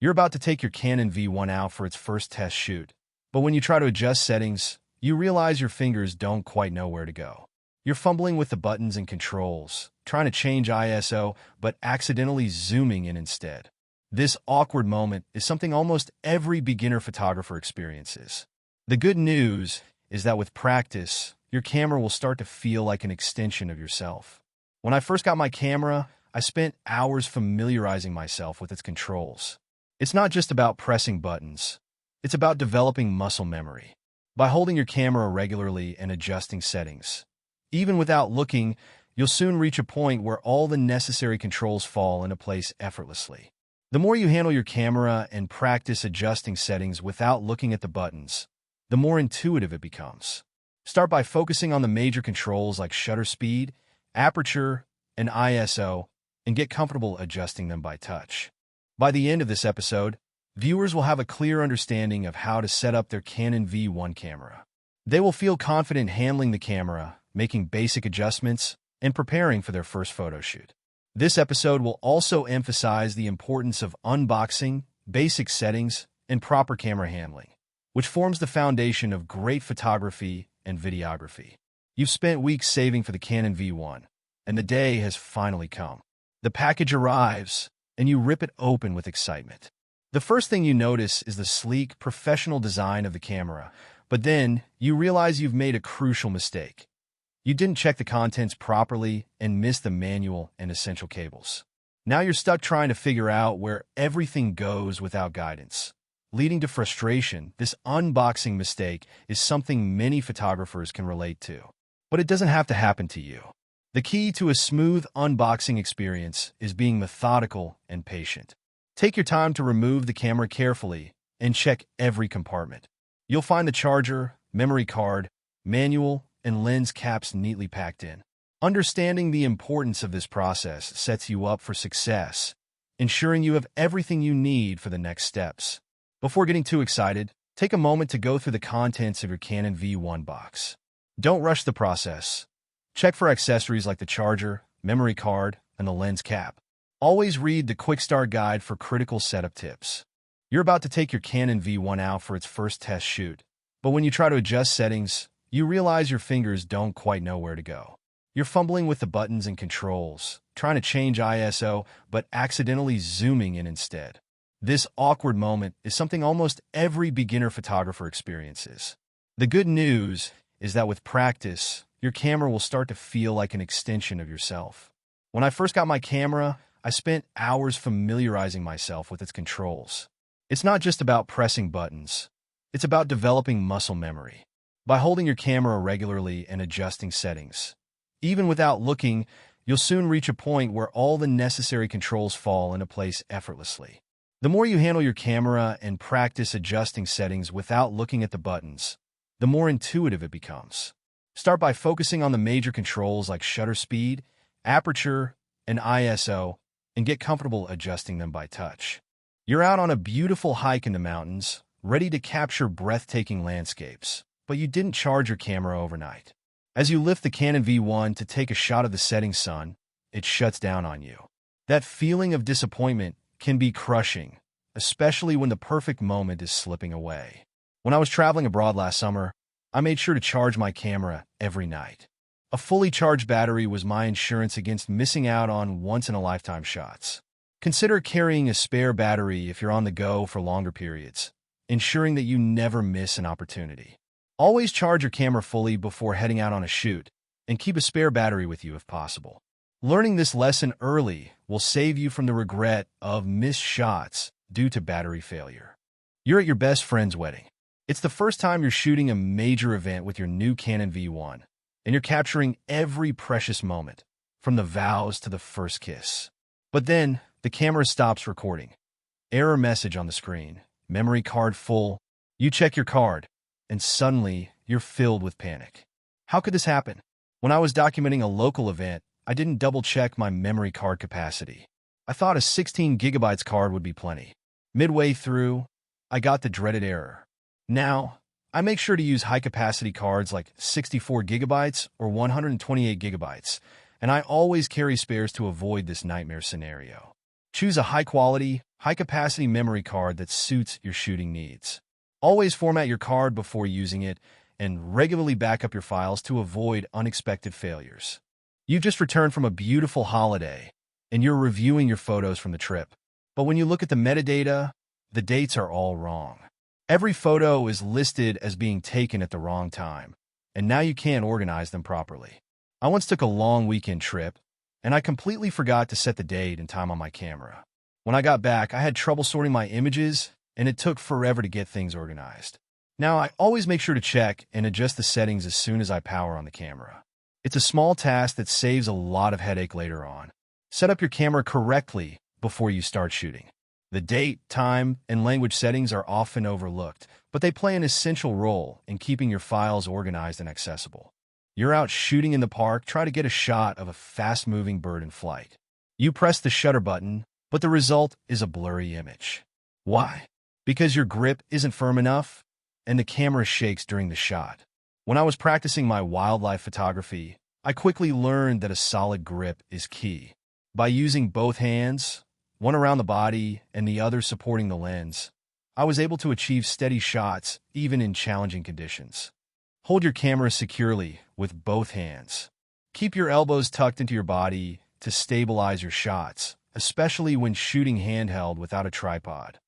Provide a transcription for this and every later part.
You're about to take your Canon V1 out for its first test shoot, but when you try to adjust settings, you realize your fingers don't quite know where to go. You're fumbling with the buttons and controls, trying to change ISO, but accidentally zooming in instead. This awkward moment is something almost every beginner photographer experiences. The good news is that with practice, your camera will start to feel like an extension of yourself. When I first got my camera, I spent hours familiarizing myself with its controls. It's not just about pressing buttons. It's about developing muscle memory. By holding your camera regularly and adjusting settings, even without looking, you'll soon reach a point where all the necessary controls fall into place effortlessly. The more you handle your camera and practice adjusting settings without looking at the buttons, the more intuitive it becomes. Start by focusing on the major controls like shutter speed, aperture, and ISO, and get comfortable adjusting them by touch. By the end of this episode, viewers will have a clear understanding of how to set up their Canon V1 camera. They will feel confident handling the camera, making basic adjustments, and preparing for their first photo shoot. This episode will also emphasize the importance of unboxing, basic settings, and proper camera handling, which forms the foundation of great photography and videography. You've spent weeks saving for the Canon V1, and the day has finally come. The package arrives, and you rip it open with excitement. The first thing you notice is the sleek, professional design of the camera, but then you realize you've made a crucial mistake. You didn't check the contents properly and missed the manual and essential cables. Now you're stuck trying to figure out where everything goes without guidance, leading to frustration. This unboxing mistake is something many photographers can relate to, but it doesn't have to happen to you. The key to a smooth unboxing experience is being methodical and patient. Take your time to remove the camera carefully and check every compartment. You'll find the charger, memory card, manual, and lens caps neatly packed in. Understanding the importance of this process sets you up for success, ensuring you have everything you need for the next steps. Before getting too excited, take a moment to go through the contents of your Canon V1 box. Don't rush the process. Check for accessories like the charger, memory card, and the lens cap. Always read the Quick Start Guide for critical setup tips. You're about to take your Canon V1 out for its first test shoot, but when you try to adjust settings, you realize your fingers don't quite know where to go. You're fumbling with the buttons and controls, trying to change ISO, but accidentally zooming in instead. This awkward moment is something almost every beginner photographer experiences. The good news is that with practice, your camera will start to feel like an extension of yourself. When I first got my camera, I spent hours familiarizing myself with its controls. It's not just about pressing buttons. It's about developing muscle memory. By holding your camera regularly and adjusting settings, even without looking, you'll soon reach a point where all the necessary controls fall into place effortlessly. The more you handle your camera and practice adjusting settings without looking at the buttons, the more intuitive it becomes. Start by focusing on the major controls like shutter speed, aperture, and ISO, and get comfortable adjusting them by touch. You're out on a beautiful hike in the mountains, ready to capture breathtaking landscapes, but you didn't charge your camera overnight. As you lift the Canon V1 to take a shot of the setting sun, it shuts down on you. That feeling of disappointment can be crushing, especially when the perfect moment is slipping away. When I was traveling abroad last summer, I made sure to charge my camera every night. A fully charged battery was my insurance against missing out on once-in-a-lifetime shots. Consider carrying a spare battery if you're on the go for longer periods, ensuring that you never miss an opportunity. Always charge your camera fully before heading out on a shoot, and keep a spare battery with you if possible. Learning this lesson early will save you from the regret of missed shots due to battery failure. You're at your best friend's wedding. It's the first time you're shooting a major event with your new Canon V1, and you're capturing every precious moment, from the vows to the first kiss. But then, the camera stops recording. Error message on the screen. Memory card full. You check your card, and suddenly, you're filled with panic. How could this happen? When I was documenting a local event, I didn't double-check my memory card capacity. I thought a 16 gigabytes card would be plenty. Midway through, I got the dreaded error. Now, I make sure to use high-capacity cards like 64 gigabytes or 128 gigabytes, and I always carry spares to avoid this nightmare scenario. Choose a high-quality, high-capacity memory card that suits your shooting needs. Always format your card before using it, and regularly back up your files to avoid unexpected failures. You've just returned from a beautiful holiday, and you're reviewing your photos from the trip. But when you look at the metadata, the dates are all wrong. Every photo is listed as being taken at the wrong time, and now you can't organize them properly. I once took a long weekend trip, and I completely forgot to set the date and time on my camera. When I got back, I had trouble sorting my images, and it took forever to get things organized. Now, I always make sure to check and adjust the settings as soon as I power on the camera. It's a small task that saves a lot of headache later on. Set up your camera correctly before you start shooting. The date, time, and language settings are often overlooked, but they play an essential role in keeping your files organized and accessible. You're out shooting in the park, try to get a shot of a fast-moving bird in flight. You press the shutter button, but the result is a blurry image. Why? Because your grip isn't firm enough, and the camera shakes during the shot. When I was practicing my wildlife photography, I quickly learned that a solid grip is key. By using both hands, one around the body and the other supporting the lens, I was able to achieve steady shots even in challenging conditions. Hold your camera securely with both hands. Keep your elbows tucked into your body to stabilize your shots, especially when shooting handheld without a tripod.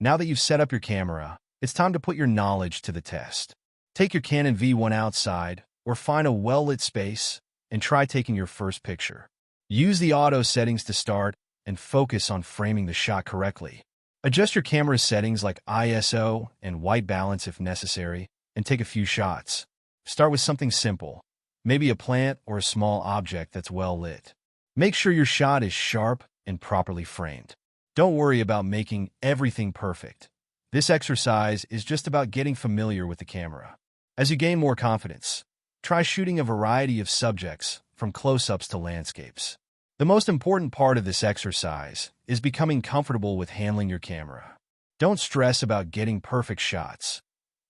Now that you've set up your camera, it's time to put your knowledge to the test. Take your Canon V1 outside or find a well-lit space and try taking your first picture. Use the auto settings to start and focus on framing the shot correctly. Adjust your camera's settings like ISO and white balance if necessary, and take a few shots. Start with something simple, maybe a plant or a small object that's well lit. Make sure your shot is sharp and properly framed. Don't worry about making everything perfect. This exercise is just about getting familiar with the camera. As you gain more confidence, try shooting a variety of subjects, from close-ups to landscapes. The most important part of this exercise is becoming comfortable with handling your camera. Don't stress about getting perfect shots.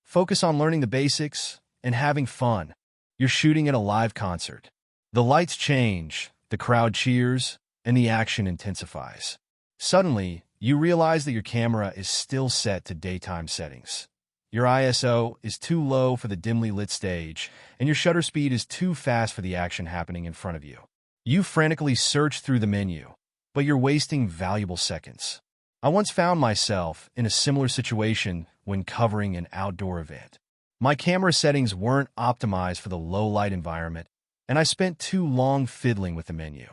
Focus on learning the basics and having fun. You're shooting at a live concert. The lights change, the crowd cheers, and the action intensifies. Suddenly, you realize that your camera is still set to daytime settings. Your ISO is too low for the dimly lit stage, and your shutter speed is too fast for the action happening in front of you. You frantically search through the menu, but you're wasting valuable seconds. I once found myself in a similar situation when covering an outdoor event. My camera settings weren't optimized for the low-light environment, and I spent too long fiddling with the menu.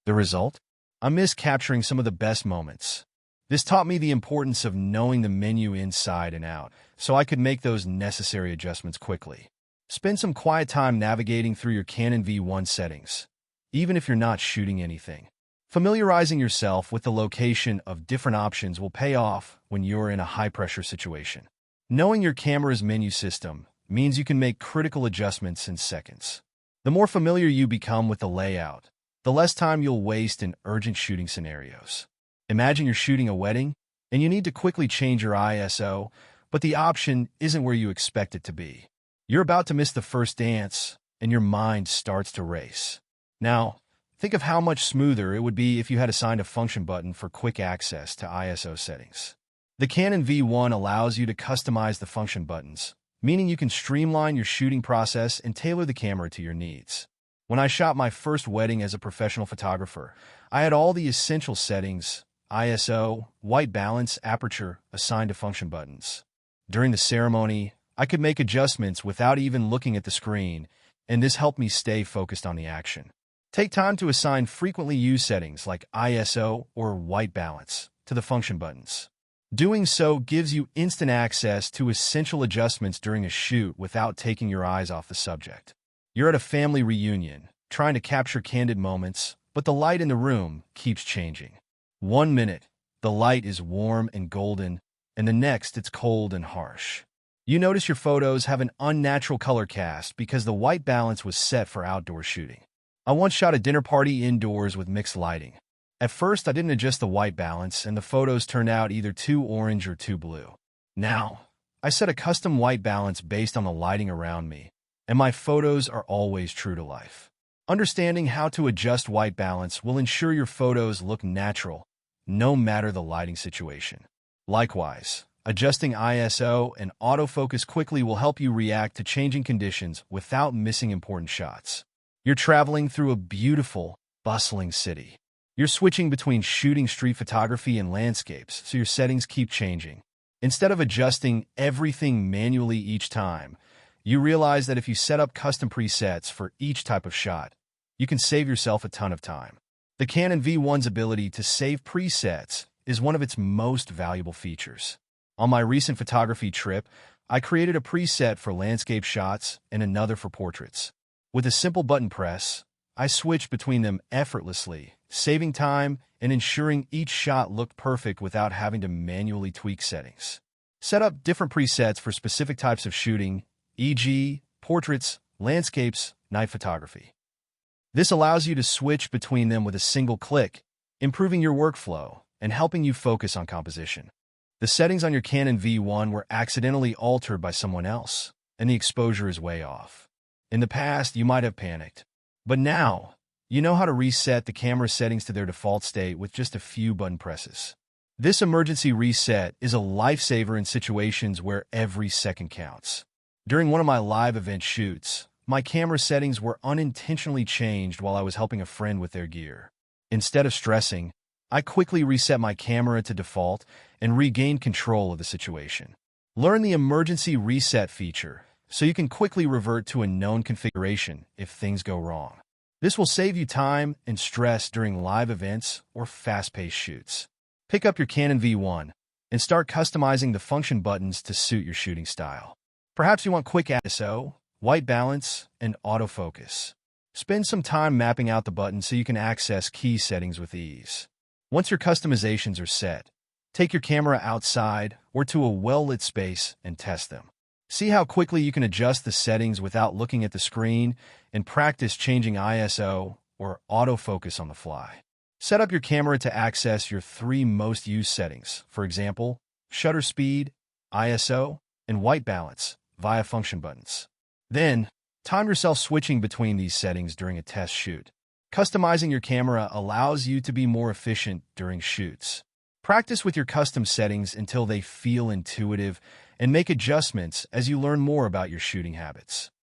The result? I missed capturing some of the best moments. This taught me the importance of knowing the menu inside and out, so I could make those necessary adjustments quickly. Spend some quiet time navigating through your Canon V1 settings, even if you're not shooting anything. Familiarizing yourself with the location of different options will pay off when you're in a high-pressure situation. Knowing your camera's menu system means you can make critical adjustments in seconds. The more familiar you become with the layout, the less time you'll waste in urgent shooting scenarios. Imagine you're shooting a wedding, and you need to quickly change your ISO, but the option isn't where you expect it to be. You're about to miss the first dance, and your mind starts to race. Now, think of how much smoother it would be if you had assigned a function button for quick access to ISO settings. The Canon V1 allows you to customize the function buttons, meaning you can streamline your shooting process and tailor the camera to your needs. When I shot my first wedding as a professional photographer, I had all the essential settings, ISO, white balance, aperture, assigned to function buttons. During the ceremony, I could make adjustments without even looking at the screen, and this helped me stay focused on the action. Take time to assign frequently used settings like ISO or white balance to the function buttons. Doing so gives you instant access to essential adjustments during a shoot without taking your eyes off the subject. You're at a family reunion, trying to capture candid moments, but the light in the room keeps changing. 1 minute, the light is warm and golden, and the next it's cold and harsh. You notice your photos have an unnatural color cast because the white balance was set for outdoor shooting. I once shot a dinner party indoors with mixed lighting. At first, I didn't adjust the white balance, and the photos turned out either too orange or too blue. Now, I set a custom white balance based on the lighting around me, and my photos are always true to life. Understanding how to adjust white balance will ensure your photos look natural no matter the lighting situation. Likewise, adjusting ISO and autofocus quickly will help you react to changing conditions without missing important shots. You're traveling through a beautiful, bustling city. You're switching between shooting street photography and landscapes, so your settings keep changing. Instead of adjusting everything manually each time, you realize that if you set up custom presets for each type of shot, you can save yourself a ton of time. The Canon V1's ability to save presets is one of its most valuable features. On my recent photography trip, I created a preset for landscape shots and another for portraits. With a simple button press, I switched between them effortlessly, saving time and ensuring each shot looked perfect without having to manually tweak settings. Set up different presets for specific types of shooting, e.g., portraits, landscapes, night photography. This allows you to switch between them with a single click, improving your workflow and helping you focus on composition. The settings on your Canon V1 were accidentally altered by someone else, and the exposure is way off. In the past, you might have panicked, but now, you know how to reset the camera settings to their default state with just a few button presses. This emergency reset is a lifesaver in situations where every second counts. During one of my live event shoots, my camera settings were unintentionally changed while I was helping a friend with their gear. Instead of stressing, I quickly reset my camera to default and regained control of the situation. Learn the emergency reset feature so you can quickly revert to a known configuration if things go wrong. This will save you time and stress during live events or fast-paced shoots. Pick up your Canon V1 and start customizing the function buttons to suit your shooting style. Perhaps you want quick ISO, white balance, and autofocus. Spend some time mapping out the buttons so you can access key settings with ease. Once your customizations are set, take your camera outside or to a well-lit space and test them. See how quickly you can adjust the settings without looking at the screen and practice changing ISO or autofocus on the fly. Set up your camera to access your 3 most used settings, for example, shutter speed, ISO, and white balance, via function buttons. Then, time yourself switching between these settings during a test shoot. Customizing your camera allows you to be more efficient during shoots. Practice with your custom settings until they feel intuitive and make adjustments as you learn more about your shooting habits.